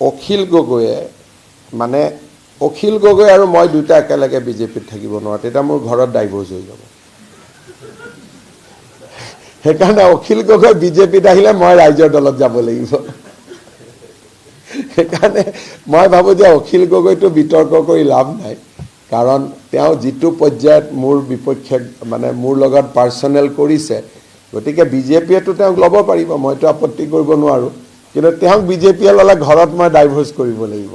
অখিল গগৈয়ে মানে অখিল গগৈ আৰু মই দুটা একেলগে বিজেপিত থাকিব নোৱাৰো, তেতিয়া মোৰ ঘৰত ডাইভৰ্চ হৈ যাব। সেইকাৰণে অখিল গগৈ বিজেপিত আহিলে মই ৰাইজৰ দলত যাব লাগিব। সেইকাৰণে মই ভাবোঁ যে অখিল গগৈটো বিতৰ্ক কৰি লাভ নাই, কাৰণ তেওঁ যিটো পৰ্যায়ত মোৰ বিপক্ষে মানে মোৰ লগত পাৰ্চনেল কৰিছে, গতিকে বিজেপিয়েতো তেওঁক ল'ব পাৰিব, মইতো আপত্তি কৰিব নোৱাৰোঁ, কিন্তু তেওঁক বিজেপিয়ে ল'লে ঘৰত মই ডাইভৰ্চ কৰিব লাগিব।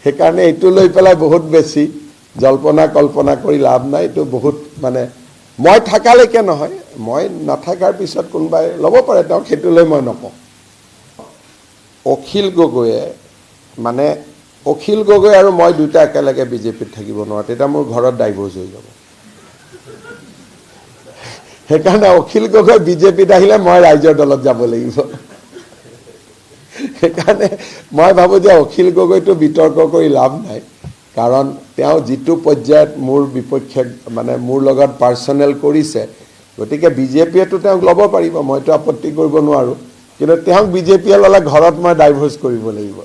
সেইকাৰণে এইটো লৈ পেলাই বহুত বেছি জল্পনা কল্পনা কৰি লাভ নাই। এইটো বহুত মানে মই থাকালৈকে নহয়, মই নাথাকাৰ পিছত কোনোবাই ল'ব পাৰে তেওঁক, সেইটো লৈ মই নকওঁ। অখিল গগৈয়ে মানে অখিল গগৈ আৰু মই দুটা একেলগে বিজেপিত থাকিব নোৱাৰো, তেতিয়া মোৰ ঘৰত ডাইভৰ্চ হৈ যাব। সেইকাৰণে অখিল গগৈ বিজেপিত আহিলে মই ৰাইজৰ দলত যাব লাগিব। সেইকাৰণে মই ভাবোঁ যে অখিল গগৈটো বিতৰ্ক কৰি লাভ নাই, কাৰণ তেওঁ যিটো পৰ্যায়ত মোৰ বিপক্ষে মানে মোৰ লগত পাৰ্চনেল কৰিছে, গতিকে বিজেপিয়েতো তেওঁক ল'ব পাৰিব, মইতো আপত্তি কৰিব নোৱাৰোঁ, কিন্তু তেওঁক বিজেপিয়ে ল'লে ঘৰত মই ডাইভৰ্চ কৰিব লাগিব।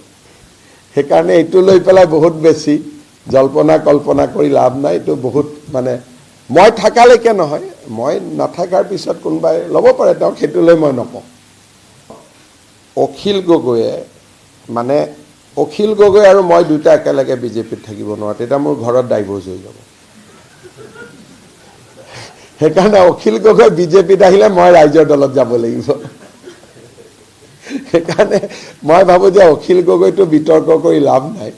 সেইকাৰণে এইটো লৈ পেলাই বহুত বেছি জল্পনা কল্পনা কৰি লাভ নাই। এইটো বহুত মানে মই থাকালৈকে নহয়, মই নাথাকাৰ পিছত কোনোবাই ল'ব পাৰে তেওঁক, সেইটো লৈ মই নকওঁ। অখিল গগৈয়ে মানে অখিল গগৈ আৰু মই দুটা একেলগে বিজেপিত থাকিব নোৱাৰো, তেতিয়া মোৰ ঘৰত ডাইভৰ্চ হৈ যাব। সেইকাৰণে অখিল গগৈ বিজেপিত আহিলে মই ৰাইজৰ দলত যাব লাগিব। সেইকাৰণে মই ভাবোঁ যে অখিল গগৈটো বিতৰ্ক কৰি লাভ নাই,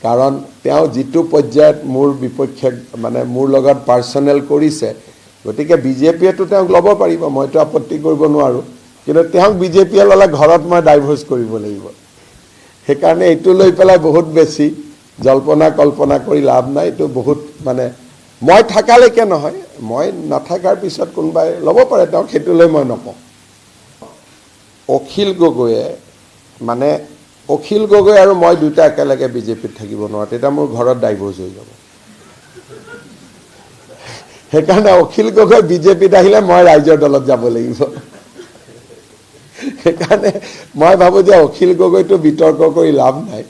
কাৰণ তেওঁ যিটো পৰ্যায়ত মোৰ বিপক্ষে মানে মোৰ লগত পাৰ্চনেল কৰিছে, গতিকে বিজেপিয়েতো তেওঁক ল'ব পাৰিব, মইতো আপত্তি কৰিব নোৱাৰোঁ, কিন্তু তেওঁক বিজেপিয়ে ল'লে ঘৰত মই ডাইভৰ্চ কৰিব লাগিব। সেইকাৰণে এইটো লৈ পেলাই বহুত বেছি জল্পনা কল্পনা কৰি লাভ নাই। এইটো বহুত মানে মই থাকালৈকে নহয়, মই নাথাকাৰ পিছত কোনোবাই ল'ব পাৰে তেওঁক, সেইটো লৈ মই নকওঁ। অখিল গগৈয়ে মানে অখিল গগৈ আৰু মই দুটা একেলগে বিজেপিত থাকিব নোৱাৰো, তেতিয়া মোৰ ঘৰত ডাইভৰ্চ হৈ যাব। সেইকাৰণে অখিল গগৈ বিজেপিত আহিলে মই ৰাইজৰ দলত যাব লাগিব। সেইকাৰণে মই ভাবোঁ যে অখিল গগৈটো বিতৰ্ক কৰি লাভ নাই,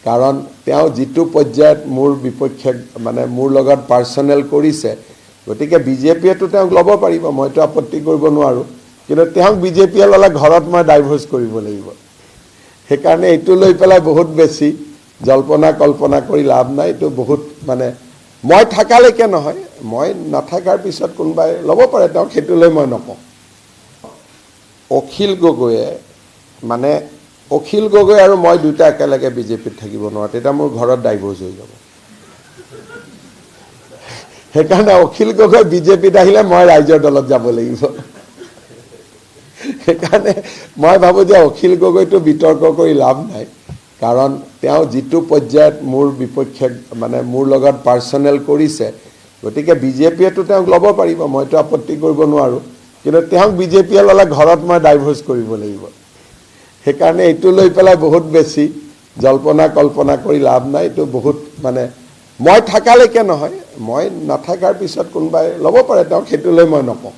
কাৰণ তেওঁ যিটো পৰ্যায়ত মোৰ বিপক্ষে মানে মোৰ লগত পাৰ্চনেল কৰিছে, গতিকে বিজেপিয়েতো তেওঁক ল'ব পাৰিব, মইতো আপত্তি কৰিব নোৱাৰোঁ, কিন্তু তেওঁক বিজেপিয়ে ল'লে ঘৰত মই ডাইভৰ্চ কৰিব লাগিব। সেইকাৰণে এইটো লৈ পেলাই বহুত বেছি জল্পনা কল্পনা কৰি লাভ নাই। এইটো বহুত মানে মই থাকালৈকে নহয়, মই নাথাকাৰ পিছত কোনোবাই ল'ব পাৰে তেওঁক, সেইটো লৈ মই নকওঁ। অখিল গগৈয়ে মানে অখিল গগৈ আৰু মই দুটা একেলগে বিজেপিত থাকিব নোৱাৰো, তেতিয়া মোৰ ঘৰত ডাইভৰ্চ হৈ যাব। সেইকাৰণে অখিল গগৈ বিজেপিত আহিলে মই ৰাইজৰ দলত যাব লাগিব। সেইকাৰণে মই ভাবোঁ যে অখিল গগৈটো বিতৰ্ক কৰি লাভ নাই, কাৰণ তেওঁ যিটো পৰ্যায়ত মোৰ বিপক্ষে মানে মোৰ লগত পাৰ্চনেল কৰিছে, গতিকে বিজেপিয়েতো তেওঁক ল'ব পাৰিব, মইতো আপত্তি কৰিব নোৱাৰোঁ, কিন্তু তেওঁক বিজেপিয়ে ল'লে ঘৰত মই ডাইভৰ্চ কৰিব লাগিব। সেইকাৰণে এইটো লৈ পেলাই বহুত বেছি জল্পনা কল্পনা কৰি লাভ নাই। এইটো বহুত মানে মই থাকালৈকে নহয়, মই নাথাকাৰ পিছত কোনোবাই ল'ব পাৰে তেওঁক, সেইটো লৈ মই নকওঁ।